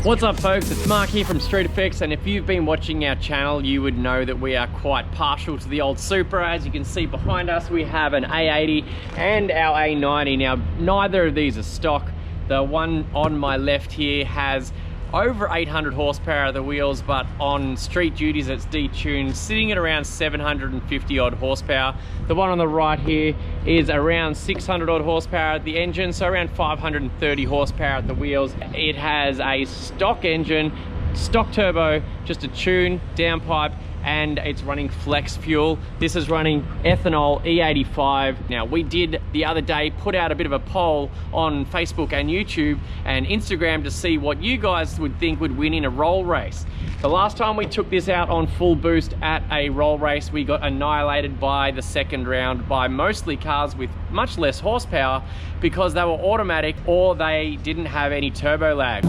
What's up folks, it's Mark here from Street Effects, and if you've been watching our channel you would know that we are quite partial to the old Supra. As you can see behind us we have an A80 and our A90. Now neither of these are stock. The one on my left here has over 800 horsepower at the wheels, but on street duties it's detuned, sitting at around 750 odd horsepower. The one on the right here is around 600 odd horsepower at the engine, so around 530 horsepower at the wheels. It has a stock engine, stock turbo, just a tune, downpipe, and it's running flex fuel. This is running ethanol E85. Now we did the other day put out a bit of a poll on Facebook and YouTube and Instagram to see what you guys would think would win in a roll race. The last time we took this out on full boost at a roll race, we got annihilated by the second round by mostly cars with much less horsepower because they were automatic or they didn't have any turbo lag.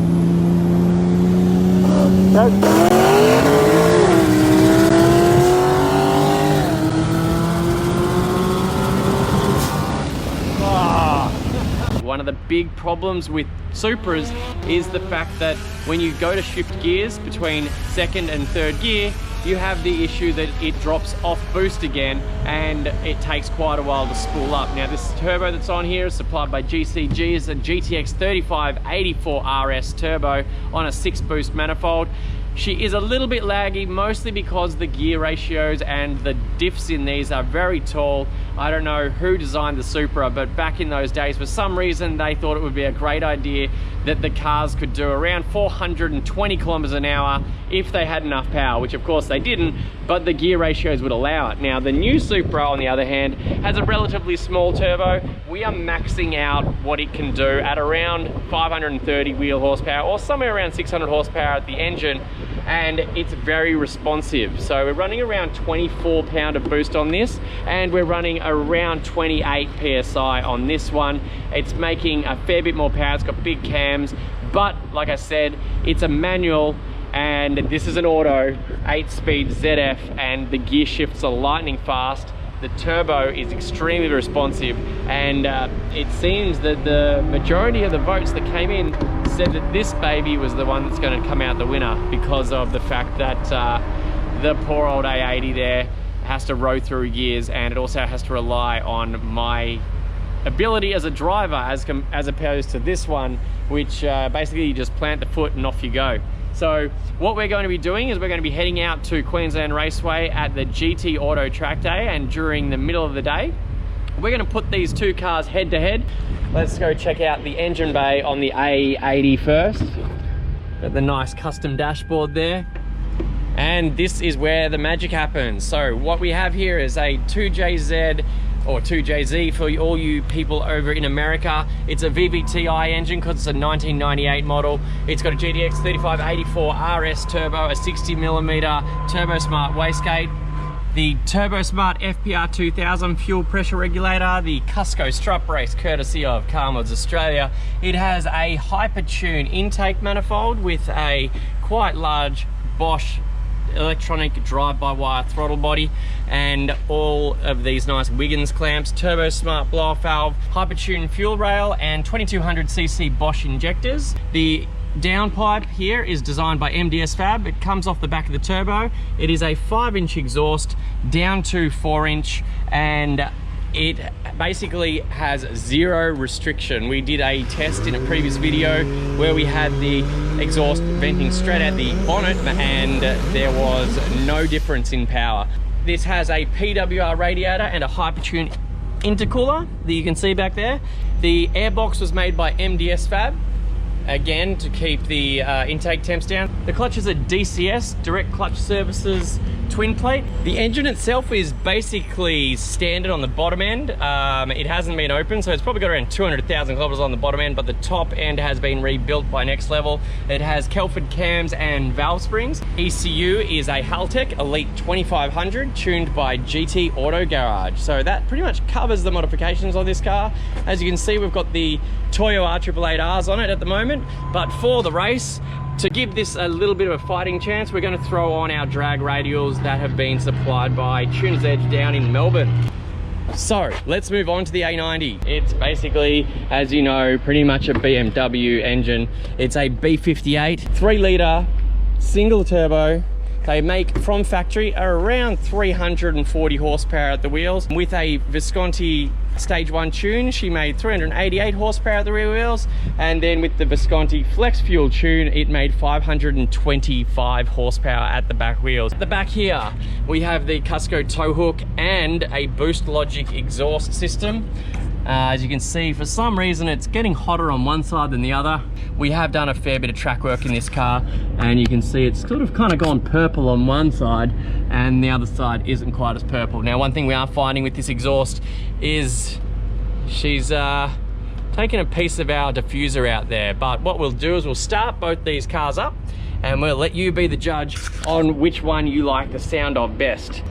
One of the big problems with Supras is the fact that when you go to shift gears between second and third gear, you have the issue that it drops off boost again and it takes quite a while to spool up. Now this turbo that's on here is supplied by GCG, is a GTX 3584 RS turbo on a 6-boost manifold. She is a little bit laggy, mostly because the gear ratios and the diffs in these are very tall. I don't know who designed the Supra, but back in those days, for some reason, they thought it would be a great idea that the cars could do around 420 kilometers an hour if they had enough power, which of course they didn't, but the gear ratios would allow it. Now, the new Supra, on the other hand, has a relatively small turbo. We are maxing out what it can do at around 530 wheel horsepower, or somewhere around 600 horsepower at the engine, and it's very responsive. So we're running around 24 pound of boost on this, and we're running around 28 PSI on this one. It's making a fair bit more power. It's got big cams, but like I said, it's a manual, and this is an auto 8-speed ZF, and the gear shifts are lightning fast. The turbo is extremely responsive, and it seems that the majority of the votes that came in said that this baby was the one that's going to come out the winner because of the fact that the poor old A80 there has to row through gears, and it also has to rely on my ability as a driver as opposed to this one, which basically you just plant the foot and off you go. So what we're going to be doing is we're going to be heading out to Queensland Raceway at the GT Auto Track Day, and during the middle of the day we're going to put these two cars head to head. Let's go check out the engine bay on the A80 first. Got the nice custom dashboard there, and this is where the magic happens. So what we have here is a 2JZ or 2JZ for all you people over in America. It's a VVTi engine because it's a 1998 model. It's got a GTX 3584 RS turbo, a 60mm Turbosmart wastegate, the Turbosmart FPR 2000 fuel pressure regulator, the Cusco strut brace courtesy of Carmods Australia. It has a Hypertune intake manifold with a quite large Bosch electronic drive-by-wire throttle body, and all of these nice Wiggins clamps, Turbosmart blow-off valve, Hypertune fuel rail, and 2200cc Bosch injectors. The downpipe here is designed by MDS Fab. It comes off the back of the turbo. It is a 5-inch exhaust down to 4-inch, and it basically has zero restriction. We did a test in a previous video where we had the exhaust venting straight at the bonnet, and there was no difference in power. This has a PWR radiator and a Hypertune intercooler that you can see back there. The airbox was made by MDS Fab, again to keep the intake temps down. The clutch is a DCS, Direct Clutch Services twin plate. The engine itself is basically standard on the bottom end. It hasn't been opened, so it's probably got around 200,000 kilometers on the bottom end, but the top end has been rebuilt by Next Level. It has Kelford cams and valve springs. ECU is a Haltech Elite 2500 tuned by GT Auto Garage. So that pretty much covers the modifications on this car. As you can see, we've got the Toyota A88Rs on it at the moment, but for the race, to give this a little bit of a fighting chance, we're going to throw on our drag radials that have been supplied by Tuner's Edge down in Melbourne. So let's move on to the A90. It's basically, as you know, pretty much a BMW engine. It's a B58 3-litre single turbo. They make from factory around 340 horsepower at the wheels. With a Visconti stage 1 tune, she made 388 horsepower at the rear wheels, and then with the Visconti flex fuel tune, it made 525 horsepower at the back wheels. At the back here we have the Cusco tow hook and a Boostlogic exhaust system. As you can see, for some reason it's getting hotter on one side than the other. We have done a fair bit of track work in this car, and you can see it's sort of kind of gone purple on one side and the other side isn't quite as purple. Now, one thing we are finding with this exhaust is she's taken a piece of our diffuser out there, but what we'll do is we'll start both these cars up and we'll let you be the judge on which one you like the sound of best.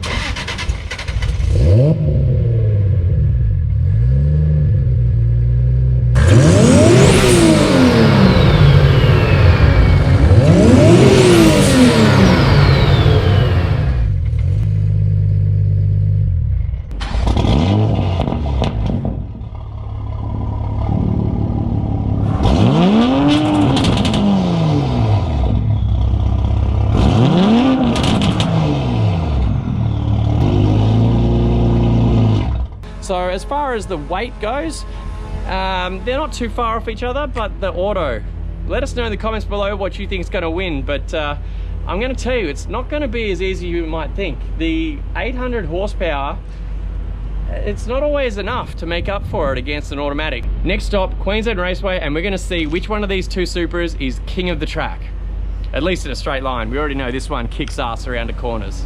So as far as the weight goes, they're not too far off each other, but the auto, let us know in the comments below what you think is going to win. But I'm going to tell you, it's not going to be as easy as you might think. The 800 horsepower, it's not always enough to make up for it against an automatic. Next stop, Queensland Raceway, and we're going to see which one of these two Supras is king of the track. At least in a straight line. We already know this one kicks ass around the corners.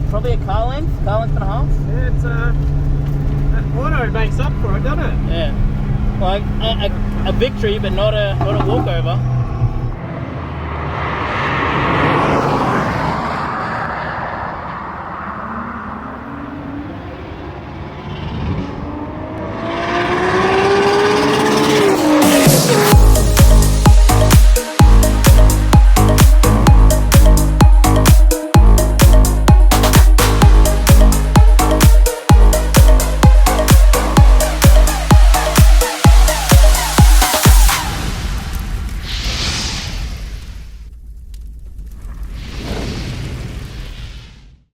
Probably a car length and a half. Yeah, it's that auto makes up for it, doesn't it? Yeah, like a victory, but not a walkover.